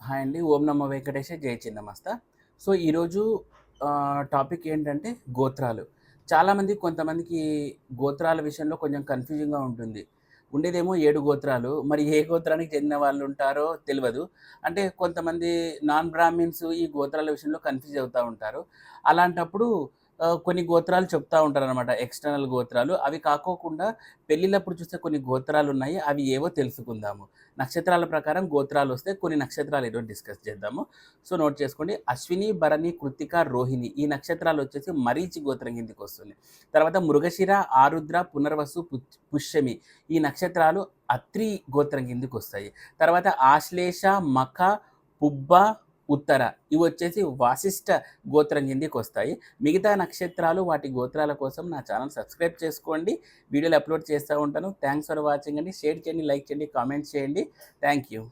Hi అండి. ఓం నమో వెంకటేశ జై Chinnamasta. So, ఈరోజు టాపిక్ ఏంటంటే గోత్రాలు. చాలామంది కొంతమందికి గోత్రాల విషయంలో కొంచెం కన్‌ఫ్యూజింగ్‌గా ఉంటుంది. ఉండేదేమో 7 గోత్రాలు. మరి ఏ గోత్రానికి చెందిన వాళ్ళుంటారో తెలవదు. అంటే కొంతమంది నాన్ బ్రాహ్మిన్స్ ఈ గోత్రాల విషయంలో కన్‌ఫ్యూజ్ అవుతా ఉంటారు. అలాంటప్పుడు కొన్ని గోత్రాలు చెప్తా ఉంటారనమాట. ఎక్స్‌టర్నల్ గోత్రాలు. అవి కాకోకుండా పెళ్ళిళ్ళప్పుడు చూస్తే కొన్ని గోత్రాలున్నాయి. అవి ఏవో తెలుసుకుందాము. నక్షత్రాల ప్రకారం గోత్రాలొస్తే కొన్ని నక్షత్రాలు ఈరోజు డిస్కస్ చేద్దాము. సో, నోట్ చేసుకోండి. అశ్విని, భరణి, కృత్తిక, రోహిణి ఈ నక్షత్రాలొచ్చేసి మరీచి గోత్రం కిందకొస్తుంది. తర్వాత మృగశిర, ఆరుద్ర, పునర్వసు, పుష్యమి ఈ నక్షత్రాలు అత్రి గోత్రం కిందకొస్తాయి. తర్వాత ఆశ్లేష, మఖ, పుబ్బ, ఉత్తర ఇవొచ్చేసి వాసిష్ఠ గోత్రం కిందకొస్తాయి. మిగతా నక్షత్రాలు వాటి గోత్రాల కోసం నా ఛానల్ సబ్స్క్రైబ్ చేసుకోండి. వీడియోలు అప్లోడ్ చేస్తూ ఉంటాను. థ్యాంక్స్ ఫర్ వాచింగ్ అండి. షేర్ చేయండి, లైక్ చేయండి, కామెంట్ చేయండి. Thank you.